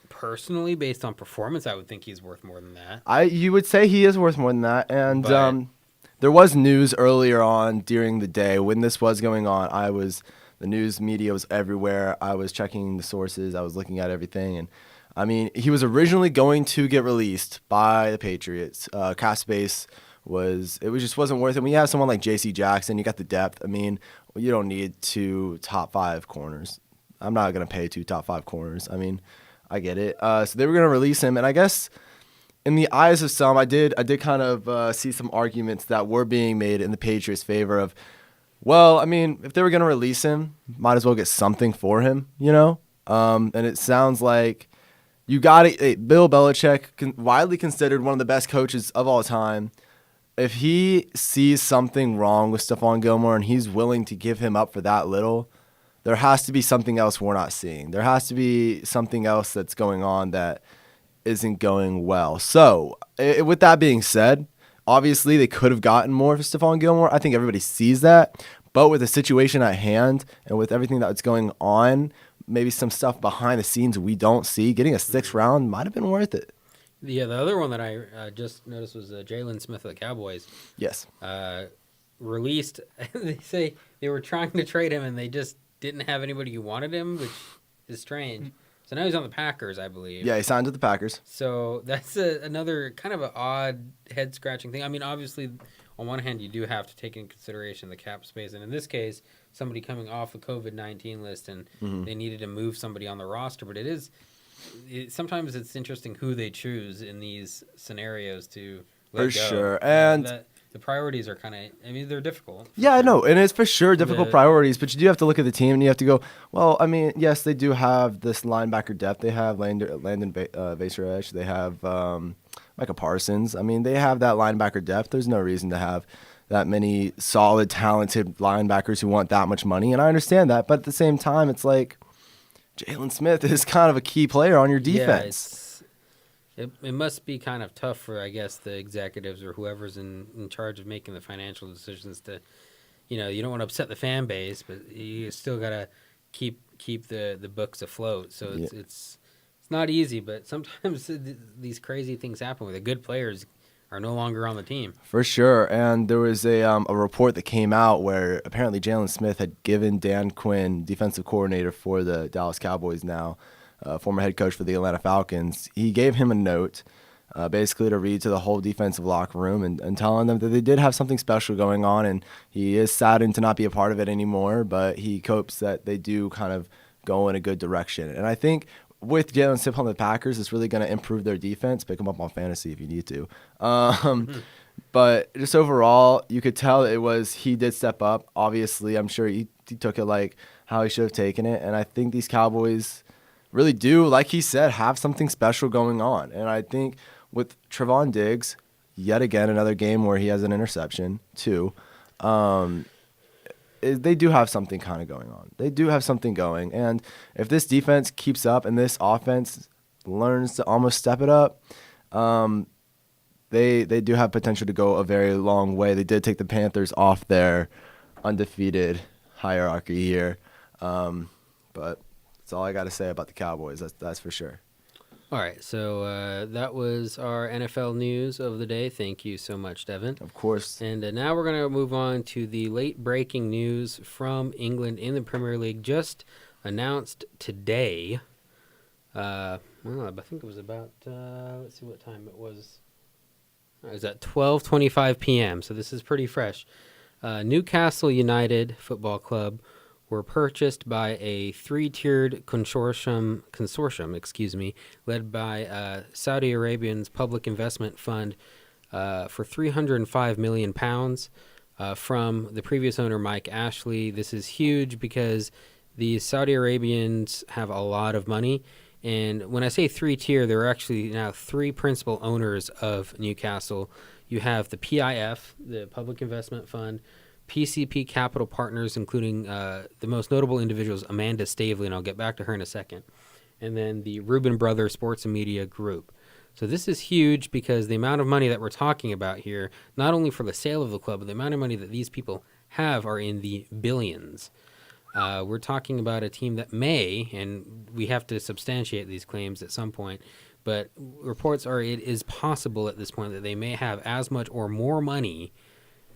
Speaker 1: personally, based on performance, I would think he's worth more than that.
Speaker 3: You would say he is worth more than that, and
Speaker 1: But-
Speaker 3: there was news earlier on during the day when this was going on. The news media was everywhere. I was checking the sources. I was looking at everything, and I mean, he was originally going to get released by the Patriots. Cap space just wasn't worth it. When you have someone like J.C. Jackson, you got the depth. I mean, you don't need 2 top 5 corners. I'm not gonna pay 2 top 5 corners. I mean, I get it. So they were gonna release him, and I guess in the eyes of some, I did kind of see some arguments that were being made in the Patriots' favor of, well, I mean, if they were gonna release him, might as well get something for him, And it sounds like you got it. Bill Belichick, widely considered one of the best coaches of all time. If he sees something wrong with Stephon Gilmore and he's willing to give him up for that little, there has to be something else we're not seeing. There has to be something else that's going on that isn't going well. So, with that being said, obviously they could have gotten more for Stephon Gilmore. I think everybody sees that. But with the situation at hand and with everything that's going on, maybe some stuff behind the scenes we don't see, getting a 6th round might have been worth it.
Speaker 1: Yeah, the other one that I just noticed was Jalen Smith of the Cowboys.
Speaker 3: Yes.
Speaker 1: Released. They say they were trying to trade him and they just didn't have anybody who wanted him, which is strange. So now he's on the Packers, I believe.
Speaker 3: Yeah, he signed with the Packers.
Speaker 1: So that's another kind of an odd head-scratching thing. I mean, obviously, on one hand, you do have to take into consideration the cap space. And in this case, somebody coming off a COVID-19 list and they needed to move somebody on the roster. But sometimes it's interesting who they choose in these scenarios to let go.
Speaker 3: For sure. And
Speaker 1: the priorities are kind of, I mean, they're difficult.
Speaker 3: Yeah,
Speaker 1: sure.
Speaker 3: I know. And it's for sure difficult priorities, but you do have to look at the team and you have to go, well, I mean, yes, they do have this linebacker depth. They have Landon Vaseresh. They have Micah Parsons. I mean, they have that linebacker depth. There's no reason to have that many solid, talented linebackers who want that much money. And I understand that. But at the same time, it's like Jalen Smith is kind of a key player on your defense.
Speaker 1: It must be kind of tough for, I guess, the executives or whoever's in charge of making the financial decisions to, you don't want to upset the fan base, but you still got to keep the books afloat. So it's not easy, but sometimes these crazy things happen where the good players are no longer on the team.
Speaker 3: For sure. And there was a report that came out where apparently Jalen Smith had given Dan Quinn, defensive coordinator for the Dallas Cowboys now, former head coach for the Atlanta Falcons, he gave him a note basically to read to the whole defensive locker room and telling them that they did have something special going on, and he is saddened to not be a part of it anymore, but he hopes that they do kind of go in a good direction. And I think with Jalen Smith on the Packers, it's really going to improve their defense. Pick them up on fantasy if you need to. But just overall, you could tell he did step up. Obviously, I'm sure he took it like how he should have taken it, and I think these Cowboys really do, like he said, have something special going on. And I think with Trevon Diggs, yet again, another game where he has an interception too, they do have something kind of going on. They do have something going. And if this defense keeps up and this offense learns to almost step it up, they do have potential to go a very long way. They did take the Panthers off their undefeated hierarchy here. But that's all I got to say about the Cowboys. That's for sure.
Speaker 1: All right, so that was our NFL news of the day. Thank you so much, Devon.
Speaker 3: Of course.
Speaker 1: And now we're going to move on to the late-breaking news from England in the Premier League. Just announced today. I think it was about, let's see what time it was. It was at 12:25 p.m., so this is pretty fresh. Newcastle United Football Club were purchased by a three-tiered consortium, led by Saudi Arabian's Public Investment Fund for £305 million from the previous owner, Mike Ashley. This is huge because the Saudi Arabians have a lot of money. And when I say three-tier, there are actually now three principal owners of Newcastle You have the PIF, the Public Investment Fund, PCP Capital Partners, including the most notable individuals, Amanda Stavely, and I'll get back to her in a second, and then the Reuben Brothers Sports and Media Group. So this is huge because the amount of money that we're talking about here, not only for the sale of the club, but the amount of money that these people have are in the billions. We're talking about a team that may, and we have to substantiate these claims at some point, but reports are it is possible at this point that they may have as much or more money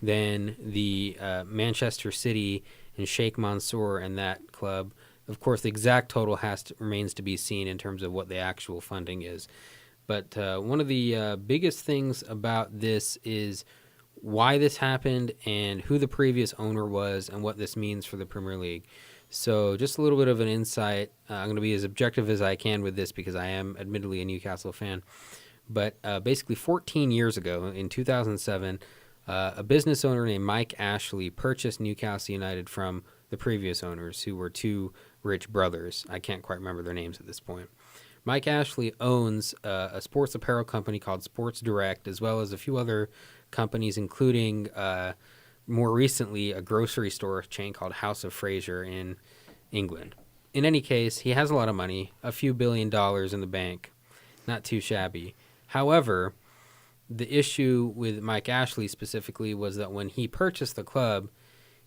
Speaker 1: than the Manchester City and Sheikh Mansour and that club. Of course, the exact total remains to be seen in terms of what the actual funding is. But one of the biggest things about this is why this happened and who the previous owner was and what this means for the Premier League. So just a little bit of an insight. I'm going to be as objective as I can with this because I am admittedly a Newcastle fan. But basically 14 years ago, in 2007, a business owner named Mike Ashley purchased Newcastle United from the previous owners, who were two rich brothers. I can't quite remember their names at this point. Mike Ashley owns a sports apparel company called Sports Direct, as well as a few other companies, including more recently a grocery store chain called House of Fraser in England. In any case, he has a lot of money, a few $1 billion in the bank, not too shabby. However, the issue with Mike Ashley specifically was that when he purchased the club,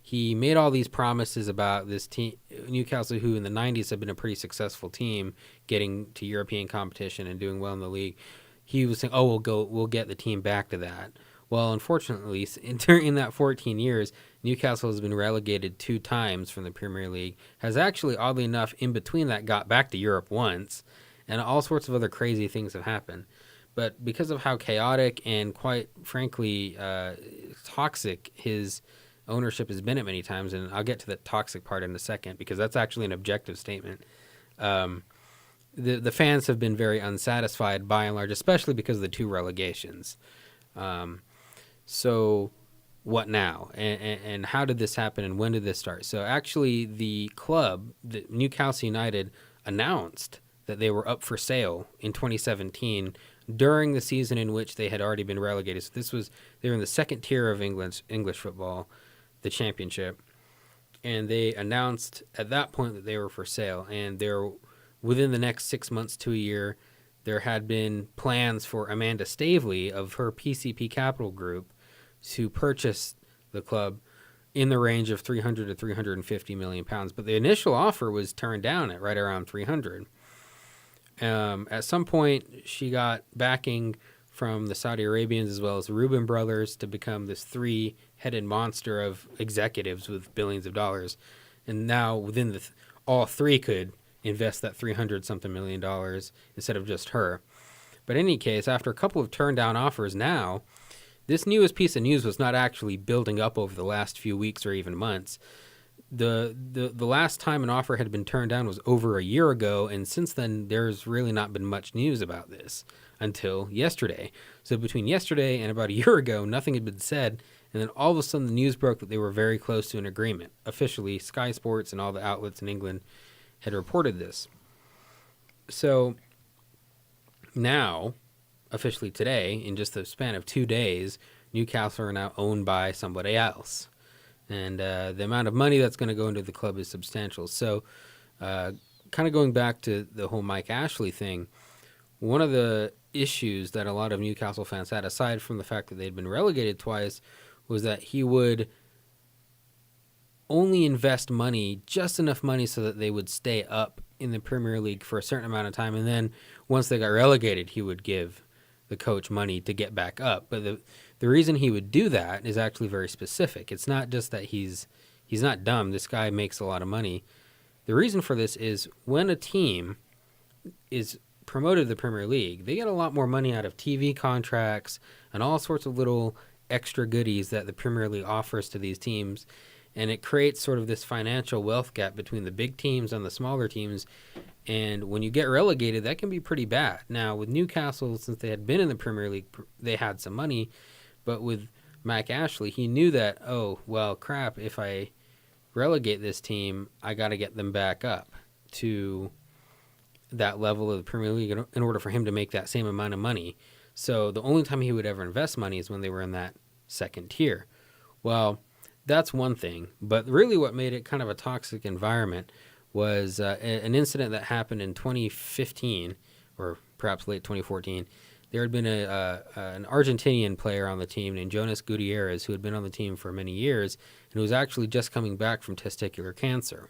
Speaker 1: he made all these promises about this team, Newcastle, who in the 90s had been a pretty successful team, getting to European competition and doing well in the league. He was saying, "Oh, we'll get the team back to that." Well, unfortunately, during that 14 years, Newcastle has been relegated 2 times from the Premier League. Has actually, oddly enough, in between that, got back to Europe once, and all sorts of other crazy things have happened. But because of how chaotic and, quite frankly, toxic his ownership has been at many times, and I'll get to the toxic part in a second because that's actually an objective statement. The fans have been very unsatisfied by and large, especially because of the 2 relegations. So what now? And how did this happen and when did this start? So actually the club, the Newcastle United, announced that they were up for sale in 2017 during the season in which they had already been relegated. So they were in the second tier of English football, the championship, and they announced at that point that they were for sale. And within the next 6 months to a year, there had been plans for Amanda Stavely of her PCP Capital Group to purchase the club in the range of 300 to 350 million pounds. But the initial offer was turned down at right around 300. At some point, she got backing from the Saudi Arabians as well as the Reuben brothers to become this 3-headed monster of executives with billions of dollars. And now within all 3 could invest that $300-something million instead of just her. But in any case, after a couple of turned down offers now, this newest piece of news was not actually building up over the last few weeks or even months. The last time an offer had been turned down was over a year ago, and since then there's really not been much news about this until yesterday. So between yesterday and about a year ago, nothing had been said, and then all of a sudden the news broke that they were very close to an agreement. Officially, Sky Sports and all the outlets in England had reported this. So now, officially today, in just the span of 2 days, Newcastle are now owned by somebody else. And the amount of money that's going to go into the club is substantial. So kind of going back to the whole Mike Ashley thing, one of the issues that a lot of Newcastle fans had, aside from the fact that they'd been relegated twice, was that he would only invest money, just enough money so that they would stay up in the Premier League for a certain amount of time. And then once they got relegated, he would give the coach money to get back up. But the reason he would do that is actually very specific. It's not just that he's not dumb. This guy makes a lot of money. The reason for this is when a team is promoted to the Premier League, they get a lot more money out of TV contracts and all sorts of little extra goodies that the Premier League offers to these teams. And it creates sort of this financial wealth gap between the big teams and the smaller teams. And when you get relegated, that can be pretty bad. Now, with Newcastle, since they had been in the Premier League, they had some money. But with Mike Ashley, he knew that, oh, well, crap, if I relegate this team, I got to get them back up to that level of the Premier League in order for him to make that same amount of money. So the only time he would ever invest money is when they were in that second tier. Well, that's one thing. But really what made it kind of a toxic environment was an incident that happened in 2015 or perhaps late 2014. There had been an Argentinian player on the team named Jonas Gutierrez who had been on the team for many years and was actually just coming back from testicular cancer.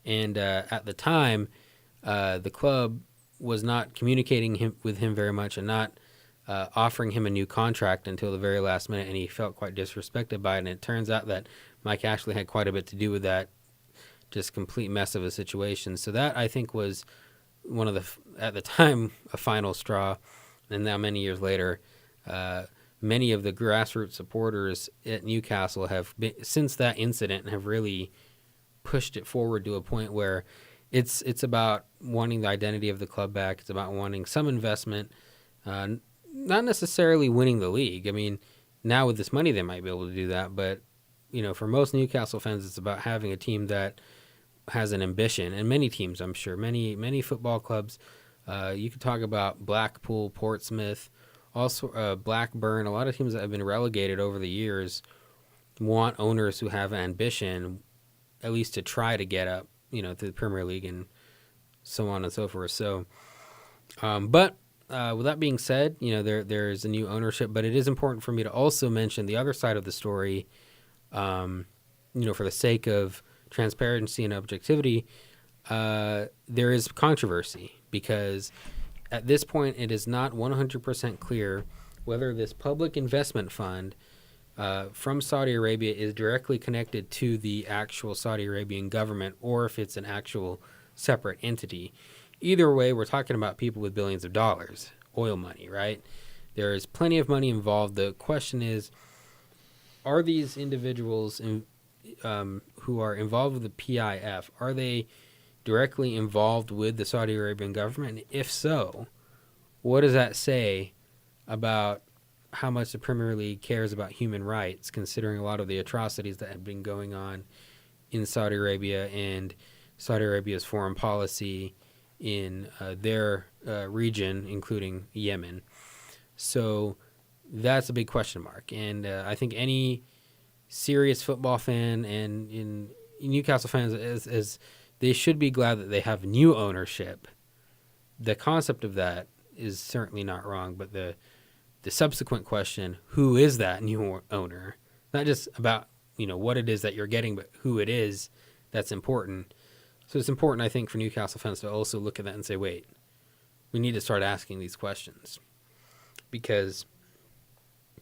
Speaker 1: And at the time, the club was not communicating with him very much and not offering him a new contract until the very last minute, and he felt quite disrespected by it. And it turns out that Mike Ashley had quite a bit to do with that just complete mess of a situation. So that, I think, was one of the, at the time, a final straw. And now many years later, many of the grassroots supporters at Newcastle have been, since that incident, have really pushed it forward to a point where it's about wanting the identity of the club back. It's about wanting some investment, not necessarily winning the league. I mean, now with this money, they might be able to do that. But, you know, for most Newcastle fans, it's about having a team that has an ambition. And many teams, I'm sure, many football clubs, you could talk about Blackpool, Portsmouth, also Blackburn. A lot of teams that have been relegated over the years want owners who have ambition, at least to try to get up, you know, to the Premier League and so on and so forth. So, but with that being said, you know, there's a new ownership, but it is important for me to also mention the other side of the story, you know, for the sake of transparency and objectivity. There is controversy because at this point it is not 100% clear whether this public investment fund from Saudi Arabia is directly connected to the actual Saudi Arabian government or if it's an actual separate entity. Either way, we're talking about people with billions of dollars, oil money, right? There is plenty of money involved. The question is, are these individuals who are involved with the PIF, are they directly involved with the Saudi Arabian government? And if so, what does that say about how much the Premier League cares about human rights, considering a lot of the atrocities that have been going on in Saudi Arabia and Saudi Arabia's foreign policy in their region, including Yemen? So that's a big question mark. And I think any serious football fan and in Newcastle fans, as they should be glad that they have new ownership. The concept of that is certainly not wrong, but the subsequent question, who is that new owner? Not just about, you know, what it is that you're getting, but who it is, that's important. So it's important, I think, for Newcastle fans to also look at that and say, wait, we need to start asking these questions. Because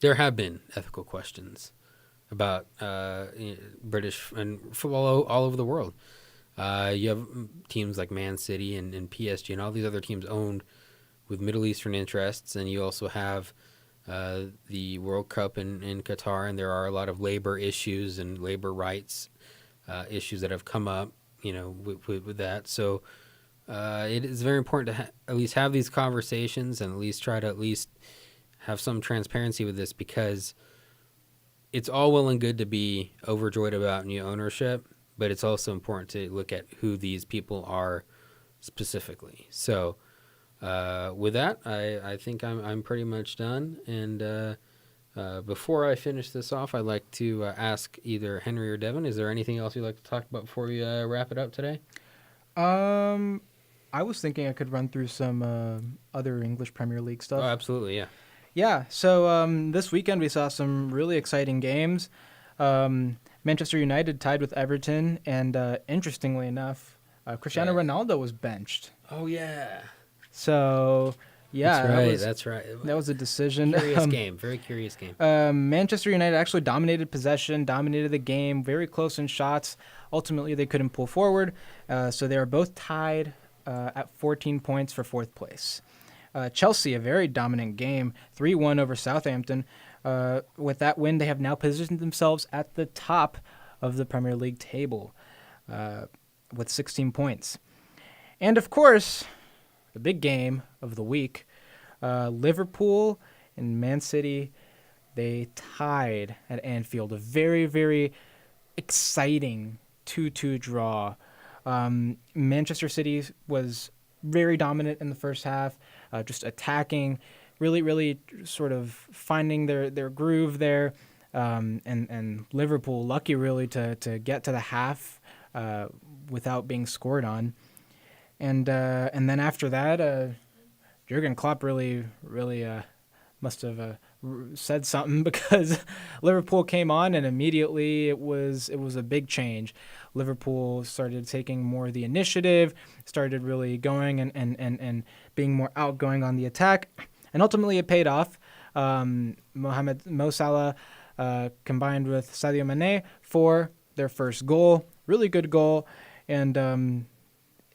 Speaker 1: there have been ethical questions about British and football all over the world. You have teams like Man City and PSG and all these other teams owned with Middle Eastern interests, and you also have the World Cup in Qatar, and there are a lot of labor issues and labor rights issues that have come up, you know, with that. So it is very important to at least have these conversations and at least try to at least have some transparency with this, because it's all well and good to be overjoyed about new ownership, but it's also important to look at who these people are specifically. So with that, I think I'm pretty much done. And before I finish this off, I'd like to ask either Henry or Devon, is there anything else you'd like to talk about before we wrap it up today?
Speaker 2: I was thinking I could run through some other English Premier League stuff.
Speaker 1: Oh, absolutely, yeah.
Speaker 2: Yeah, so this weekend we saw some really exciting games. Manchester United tied with Everton, and interestingly enough, Cristiano Ronaldo was benched.
Speaker 1: Oh, yeah.
Speaker 2: So, yeah.
Speaker 1: That's right.
Speaker 2: That was a decision.
Speaker 1: Curious game, very curious game.
Speaker 2: Manchester United actually dominated possession, dominated the game, very close in shots. Ultimately, they couldn't pull forward, so they were both tied at 14 points for fourth place. Chelsea, a very dominant game, 3-1 over Southampton. With that win, they have now positioned themselves at the top of the Premier League table with 16 points. And, of course, the big game of the week, Liverpool and Man City, they tied at Anfield. A very, very exciting 2-2 draw. Manchester City was very dominant in the first half, just attacking, really sort of finding their groove there. And Liverpool lucky really to get to the half without being scored on. And then after that, Jurgen Klopp really must have said something, because Liverpool came on and immediately it was a big change. Liverpool started taking more of the initiative, started really going and being more outgoing on the attack, and ultimately it paid off. Mo Salah combined with Sadio Mane for their first goal, really good goal, and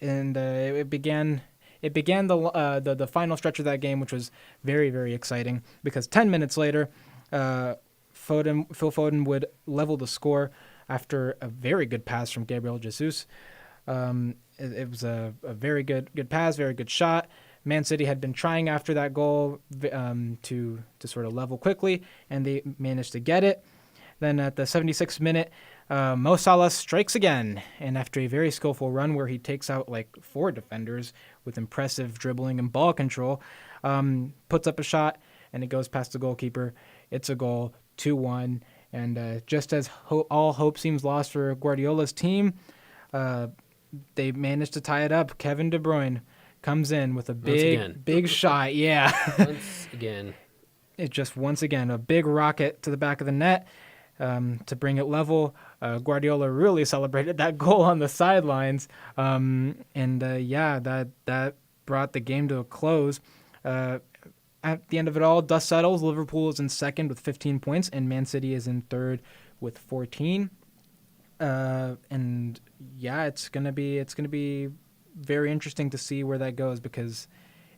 Speaker 2: it began the final stretch of that game, which was very, very exciting, because 10 minutes later, Phil Foden would level the score after a very good pass from Gabriel Jesus. It was a very good pass, very good shot. Man City had been trying after that goal to sort of level quickly, and they managed to get it. Then at the 76th minute, Mo Salah strikes again, and after a very skillful run where he takes out like 4 defenders with impressive dribbling and ball control, puts up a shot, and it goes past the goalkeeper. It's a goal, 2-1, and just as all hope seems lost for Guardiola's team, they managed to tie it up. Kevin De Bruyne comes in with a big shot. Yeah.
Speaker 1: Once again.
Speaker 2: Once again, a big rocket to the back of the net to bring it level. Guardiola really celebrated that goal on the sidelines. That brought the game to a close. At the end of it all, dust settles. Liverpool is in second with 15 points, and Man City is in third with 14. It's gonna be very interesting to see where that goes, because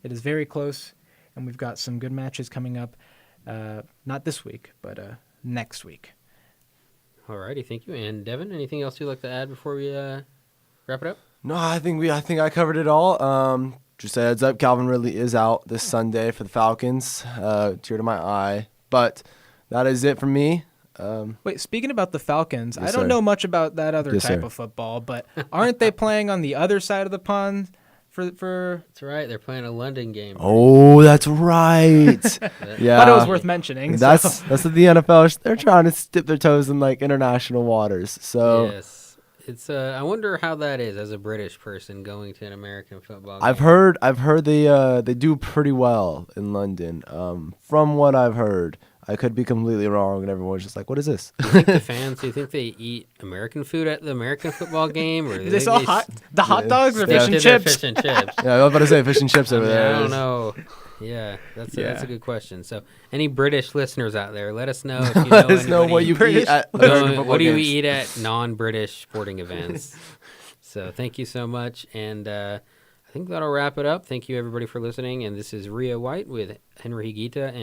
Speaker 2: it is very close, and we've got some good matches coming up. Not this week, but next week.
Speaker 1: Alrighty, thank you. And Devon, anything else you'd like to add before we wrap it up?
Speaker 3: No, I think I covered it all. Just a heads up, Calvin Ridley is out this Sunday for the Falcons. Tear to my eye. But that is it for me.
Speaker 2: Wait, speaking about the Falcons,
Speaker 3: Yes,
Speaker 2: I don't
Speaker 3: sir.
Speaker 2: know much about that other
Speaker 3: Yes,
Speaker 2: type
Speaker 3: sir.
Speaker 2: of football, but aren't they playing on the other side of the pond for
Speaker 1: That's right. They're playing a London game.
Speaker 3: Oh, that's right. Yeah.
Speaker 2: But it was worth mentioning.
Speaker 3: That's what the NFL. They're trying to dip their toes in like international waters. So
Speaker 1: Yes. It's I wonder how that is as a British person going to an American football game.
Speaker 3: I've heard they do pretty well in London. From what I've heard, I could be completely wrong, and everyone's just like, "What is this?"
Speaker 1: Do you think they eat American food at the American football game, or do
Speaker 2: they saw hot dogs or fish and chips?
Speaker 1: Fish and chips.
Speaker 3: Yeah, I was about to say fish and chips over
Speaker 1: I
Speaker 3: there.
Speaker 1: don't know. Yeah, that's a good question. So, any British listeners out there, let us know if you know
Speaker 3: Let us know what
Speaker 1: anybody-
Speaker 3: you eat at American football
Speaker 1: what do you
Speaker 3: games.
Speaker 1: eat at non-British sporting events. So, thank you so much, and I think that'll wrap it up. Thank you everybody for listening, and this is Rhea White with Henry Higuita